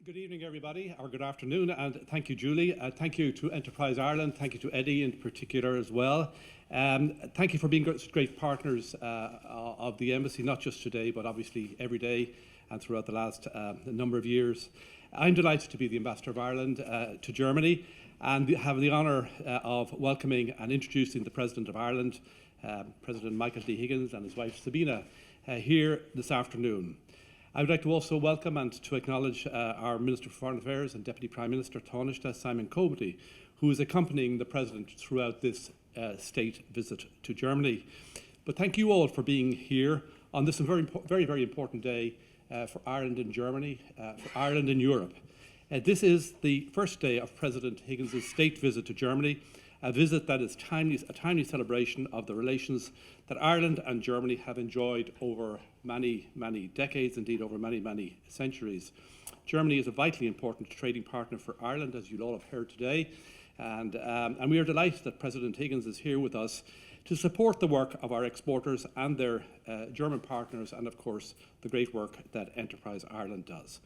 Good evening, everybody, or good afternoon, and thank you, Julie. Thank you to Enterprise Ireland. Thank you to Eddie in particular as well. Thank you for being great partners of the Embassy, not just today, but obviously every day and throughout the last number of years. I'm delighted to be the Ambassador of Ireland to Germany and have the honour of welcoming and introducing the President of Ireland, President Michael D. Higgins, and his wife Sabina here this afternoon. I would like to also welcome and to acknowledge our Minister for Foreign Affairs and Deputy Prime Minister Taoiseach Simon Coveney, who is accompanying the President throughout this state visit to Germany. But thank you all for being here on this very important day for Ireland and Germany, for Ireland and Europe. This is the first day of President Higgins' state visit to Germany, a visit that is a timely celebration of the relations that Ireland and Germany have enjoyed over many decades, indeed over many centuries. Germany is a vitally important trading partner for Ireland, as you'll all have heard today, and we are delighted that President Higgins is here with us to support the work of our exporters and their German partners, and of course the great work that Enterprise Ireland does.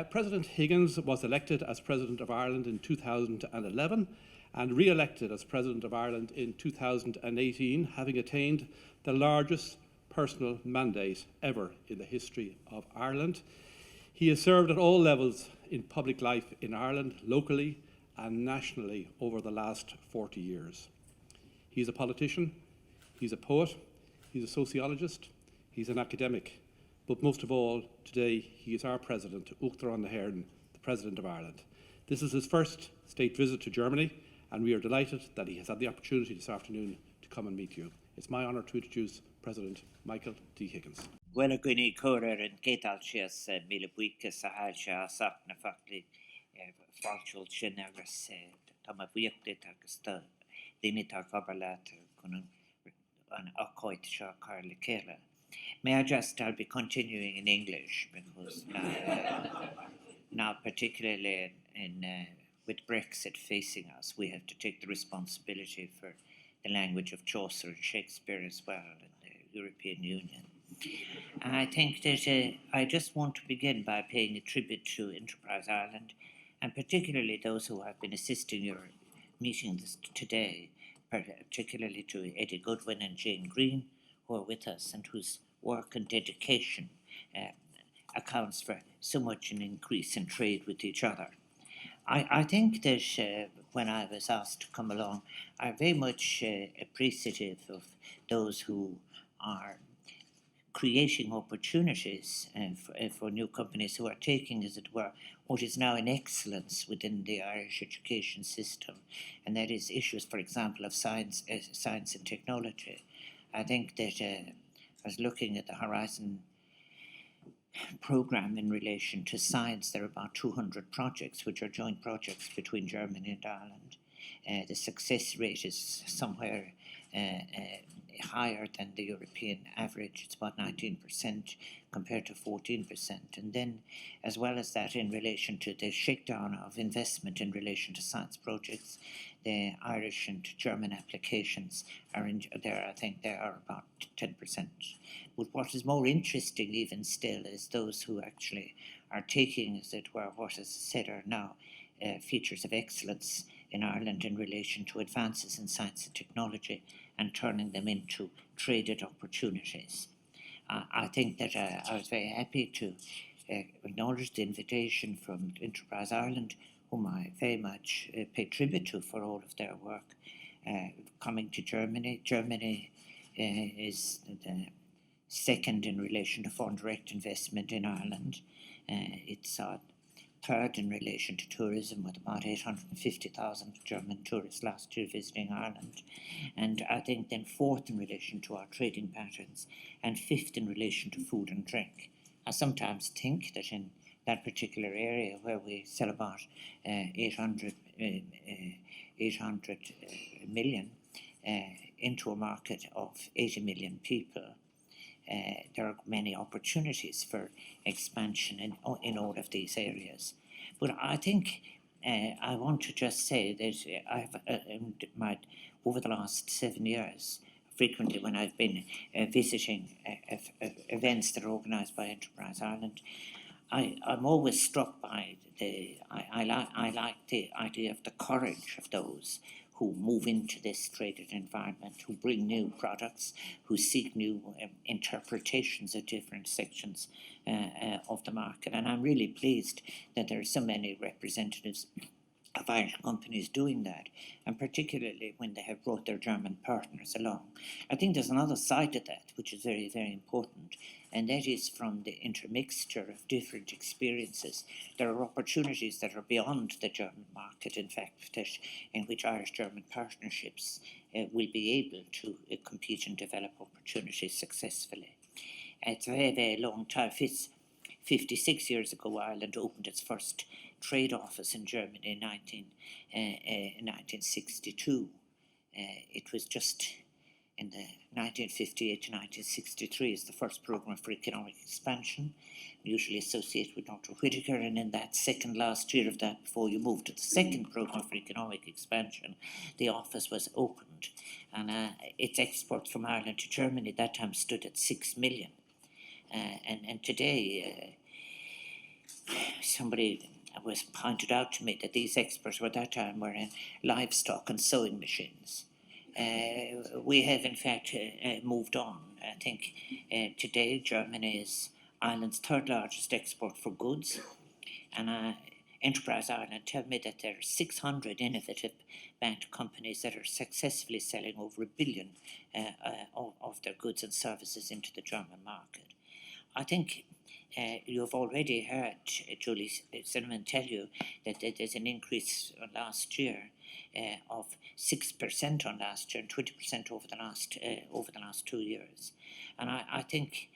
President Higgins was elected as President of Ireland in 2011 and re-elected as President of Ireland in 2018, having attained the largest personal mandate ever in the history of Ireland. He has served at all levels in public life in Ireland, locally and nationally over the last 40 years. He's a politician, he's a poet, he's a sociologist, he's an academic, but most of all, today, he is our President, Uachtar an Nahéireann, the President of Ireland. This is his first state visit to Germany, and we are delighted that he has had the opportunity this afternoon to come and meet you. It's my honour to introduce President Michael D. Higgins. Well, gwni cwrr yn gedal sias mil y bwycus a hael sias ac na ffacli falsiol sy'n agos tam a bwyclid agos da ddim i tar gobalat gwnnw an acoit sias Carly Kela. May I just, I'll be continuing in English because now particularly with Brexit facing us, we have to take the responsibility for the language of Chaucer and Shakespeare as well in the European Union. I think that I just want to begin by paying a tribute to Enterprise Ireland, and particularly those who have been assisting your meetings today, particularly to Eddie Goodwin and Jane Green, who are with us and whose work and dedication accounts for so much an increase in trade with each other. I think that when I was asked to come along, I'm very much appreciative of those who are creating opportunities for new companies who are taking, as it were, what is now an excellence within the Irish education system, and that is issues, for example, of science and technology. I think that I was looking at the Horizon program in relation to science. There are about 200 projects, which are joint projects between Germany and Ireland. The success rate is somewhere higher than the European average. It's about 19% compared to 14%. And then, as well as that, in relation to the shakedown of investment in relation to science projects, the Irish and German applications are in there. I think they are about 10%. But what is more interesting even still is those who actually are taking, as it were, what is said are now features of excellence in Ireland in relation to advances in science and technology and turning them into traded opportunities. I think that I was very happy to acknowledge the invitation from Enterprise Ireland, whom I very much pay tribute to for all of their work, coming to Germany. Germany is the second in relation to foreign direct investment in Ireland. It's third in relation to tourism, with about 850,000 German tourists last year visiting Ireland. And I think then fourth in relation to our trading patterns, and fifth in relation to food and drink. I sometimes think that in that particular area where we sell about 800 million into a market of 80 million people, there are many opportunities for expansion in all of these areas. But I think I want to just say that I've over the last 7 years, frequently when I've been visiting events that are organised by Enterprise Ireland, I'm always struck by I like the idea of the courage of those who move into this traded environment, who bring new products, who seek new interpretations of different sections of the market. And I'm really pleased that there are so many representatives of Irish companies doing that, and particularly when they have brought their German partners along. I think there's another side to that which is very, very important, and that is from the intermixture of different experiences. There are opportunities that are beyond the German market, in fact, that in which Irish-German partnerships will be able to compete and develop opportunities successfully. It's a very, very long time. 56 years ago, Ireland opened its first trade office in Germany in 1962. It was just in the 1958 to 1963 is the first programme for economic expansion, usually associated with Dr. Whittaker, and in that second last year of that, before you moved to the second programme for economic expansion, the office was opened, and its exports from Ireland to Germany at that time stood at 6 million. And today, somebody was pointed out to me that these exports at that time were in livestock and sewing machines. We have in fact moved on. I think today Germany is Ireland's third largest export for goods, and Enterprise Ireland tell me that there are 600 innovative backed companies that are successfully selling over 1 billion of their goods and services into the German market. I think you've already heard Julie Cinnamon tell you that there's an increase last year of 6% on last year and 20% over the last 2 years. And I think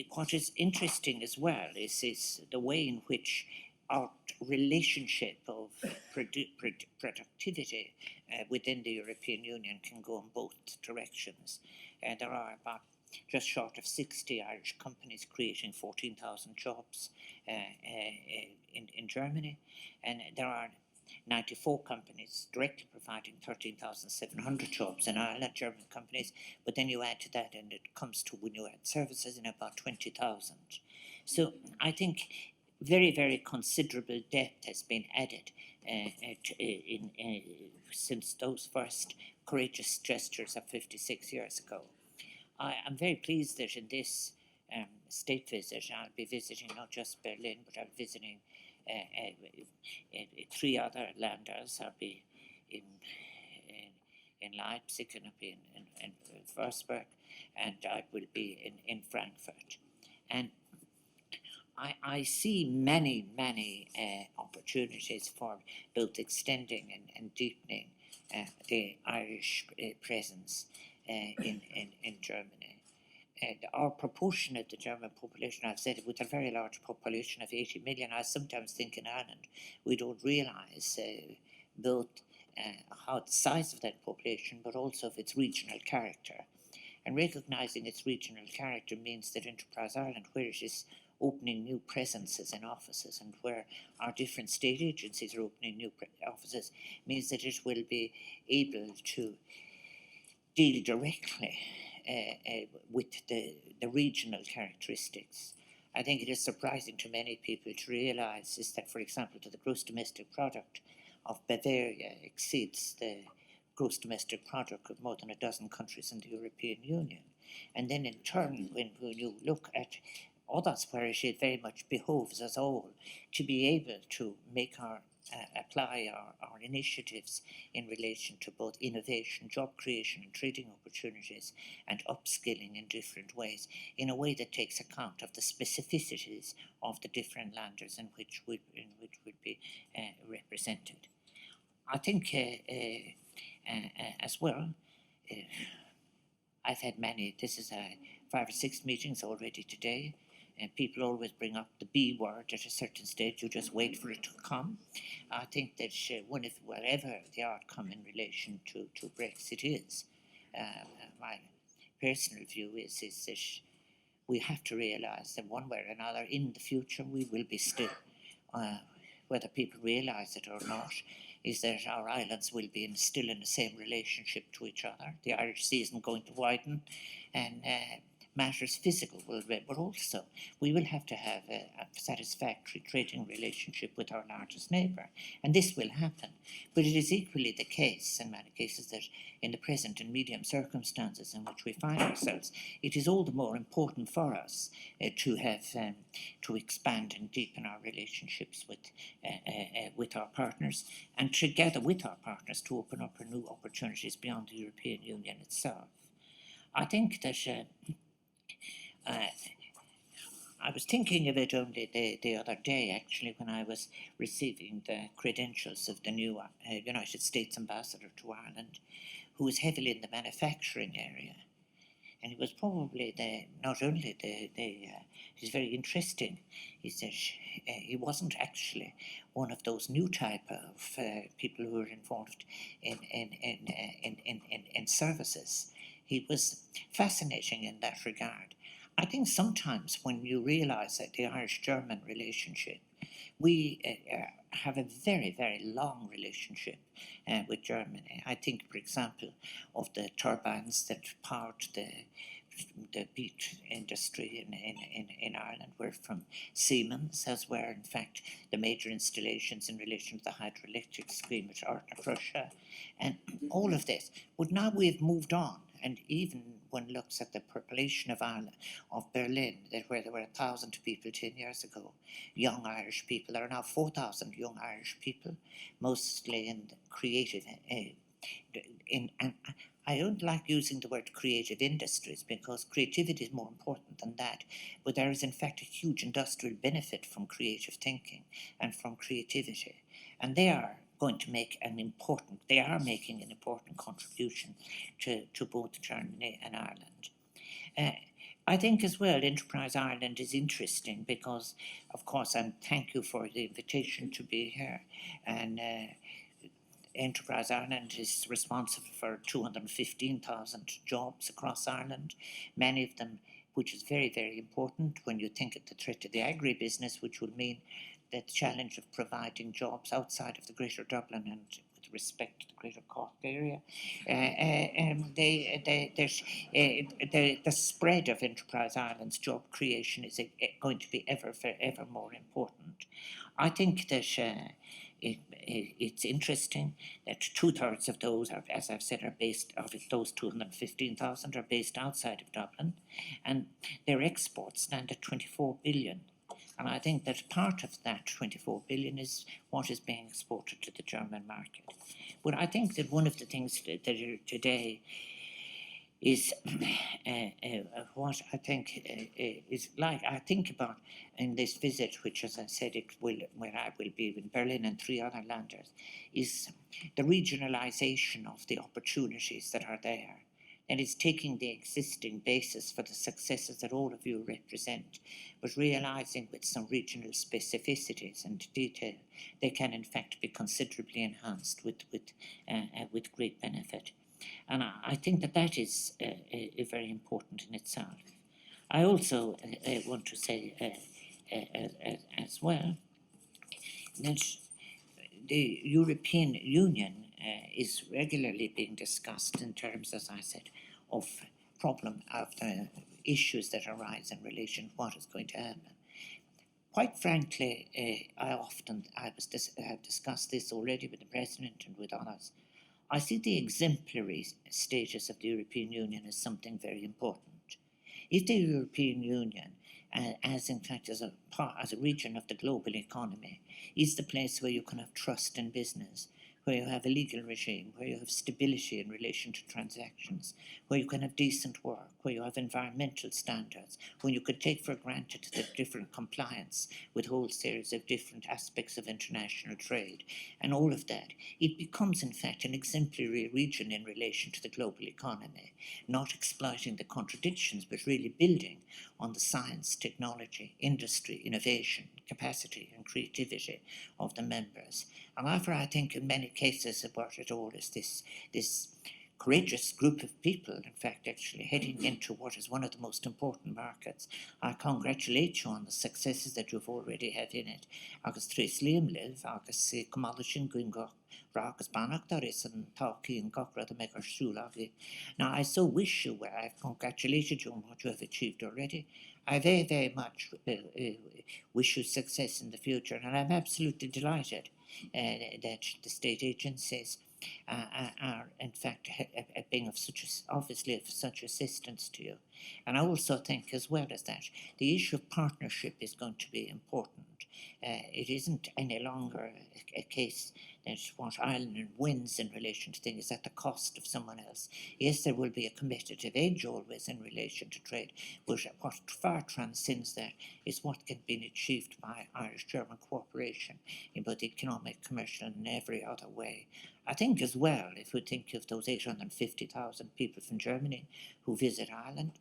what is interesting as well is the way in which our relationship of productivity within the European Union can go in both directions. There are about just short of 60 Irish companies creating 14,000 jobs in Germany, and there are 94 companies directly providing 13,700 jobs in Ireland, German companies, but then you add to that and it comes to when you add services in about 20,000. So I think very, very considerable depth has been added since those first courageous gestures of 56 years ago. I am very pleased that in this state visit, I'll be visiting not just Berlin, but I'll be visiting 3 other landers. I'll be in Leipzig, and I'll be in Würzburg, and I will be in Frankfurt. And I see many, many opportunities for both extending and deepening the Irish presence in Germany. Our proportion of the German population, I've said, with a very large population of 80 million, I sometimes think in Ireland we don't realise both how the size of that population, but also of its regional character. And recognising its regional character means that Enterprise Ireland, where it is opening new presences in offices and where our different state agencies are opening new offices, means that it will be able to deal directly with the regional characteristics. I think it is surprising to many people to realise is that, for example, the gross domestic product of Bavaria exceeds the gross domestic product of more than a dozen countries in the European Union. And then in turn, when you look at others where it very much behoves us all to be able to make apply our initiatives in relation to both innovation, job creation and trading opportunities and upskilling in different ways, in a way that takes account of the specificities of the different landers in which would be represented. I think as well, I've had many, this is 5 or 6 meetings already today, and people always bring up the B word at a certain stage. You just wait for it to come. I think that whatever the outcome in relation to Brexit is, my personal view is that we have to realise that one way or another in the future we will be still, whether people realise it or not, is that our islands will be still in the same relationship to each other. The Irish Sea isn't going to widen, and matters physical, but also we will have to have a satisfactory trading relationship with our largest neighbour. And this will happen. But it is equally the case in many cases that in the present and medium circumstances in which we find ourselves, it is all the more important for us to have to expand and deepen our relationships with our partners, and together with our partners to open up new opportunities beyond the European Union itself. I think that I was thinking of it only the other day, actually, when I was receiving the credentials of the new United States ambassador to Ireland, who was heavily in the manufacturing area. And he was probably not only he's very interesting. He said he wasn't actually one of those new type of people who are involved in services. He was fascinating in that regard. I think sometimes when you realise that the Irish-German relationship, we have a very, very long relationship with Germany. I think, for example, of the turbines that powered the beet industry in Ireland were from Siemens, as were, in fact, the major installations in relation to the hydroelectric scheme at Russia, and all of this. But now we've moved on, and even one looks at the population of Ireland, of Berlin, where there were 1,000 people 10 years ago, young Irish people. There are now 4,000 young Irish people, mostly in the creative. And I don't like using the word creative industries because creativity is more important than that. But there is, in fact, a huge industrial benefit from creative thinking and from creativity. And they are going to make they are making an important contribution to both Germany and Ireland. I think as well, Enterprise Ireland is interesting because, of course, and thank you for the invitation to be here. And Enterprise Ireland is responsible for 215,000 jobs across Ireland, many of them, which is very, very important when you think of the threat to the agribusiness, which will mean the challenge of providing jobs outside of the Greater Dublin and with respect to the Greater Cork area. The spread of Enterprise Ireland's job creation is going to be ever more important. I think that it's interesting that 2/3 of those are, as I've said, are based, of those 215,000 are based outside of Dublin, and their exports stand at 24 billion. And I think that part of that 24 billion is what is being exported to the German market. But I think that one of the things that today is what I think is like, I think about in this visit, which, as I said, where I will be in Berlin and 3 other landers, is the regionalisation of the opportunities that are there. And it's taking the existing basis for the successes that all of you represent, but realising with some regional specificities and detail, they can in fact be considerably enhanced with great benefit. And I think that is very important in itself. I also want to say as well that the European Union is regularly being discussed in terms, as I said, of the issues that arise in relation to what is going to happen. Quite frankly, I have discussed this already with the President and with others. I see the exemplary status of the European Union as something very important. If the European Union, as a region of the global economy, is the place where you can have trust in business, where you have a legal regime, where you have stability in relation to transactions, where you can have decent work, where you have environmental standards, when you could take for granted the different compliance with a whole series of different aspects of international trade, and all of that, it becomes in fact an exemplary region in relation to the global economy, not exploiting the contradictions, but really building on the science, technology, industry, innovation, capacity and creativity of the members. And therefore I think in many cases about it all is this courageous group of people, in fact, actually heading into what is one of the most important markets. I congratulate you on the successes that you've already had in it. Agus Tris Liam live, agus Kamalashin Gwingo, Ragas Banach, there is an Taki and Gokra the Maker Shulagi. Now, I so wish you well. I've congratulated you on what you have achieved already. I very, very much wish you success in the future, and I'm absolutely delighted that the state agencies are in fact being of obviously of such assistance to you. And I also think, as well as that, the issue of partnership is going to be important. It isn't any longer a case that what Ireland wins in relation to things is at the cost of someone else. Yes, there will be a competitive edge always in relation to trade, but what far transcends that is what can be achieved by Irish-German cooperation in both economic, commercial and every other way. I think as well, if we think of those 850,000 people from Germany who visit Ireland,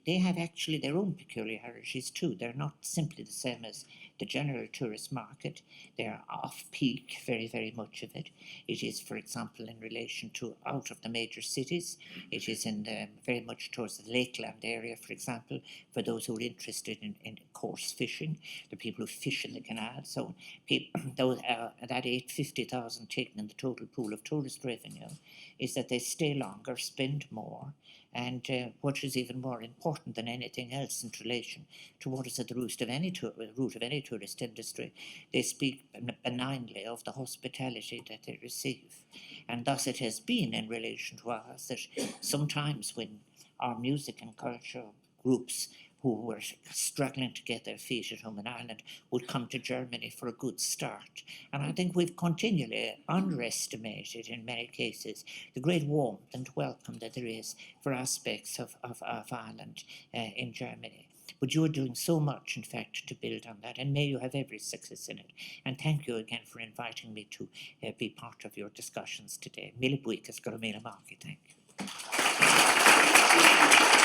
they have actually their own peculiarities too. They're not simply the same as the general tourist market. They're off-peak, very, very much of it. It is, for example, in relation to out of the major cities. It is in very much towards the Lakeland area, for example, for those who are interested in coarse fishing, the people who fish in the canal. So that 850,000 taken in the total pool of tourist revenue is that they stay longer, spend more, and what is even more important than anything else in relation to what is at the root of any tourist industry, they speak benignly of the hospitality that they receive. And thus it has been in relation to us that sometimes when our music and culture groups who were struggling to get their feet at home in Ireland would come to Germany for a good start. And I think we've continually underestimated, in many cases, the great warmth and welcome that there is for aspects of Ireland in Germany. But you are doing so much, in fact, to build on that, and may you have every success in it. And thank you again for inviting me to be part of your discussions today. Mille buikas, Goromina Marki, thank you.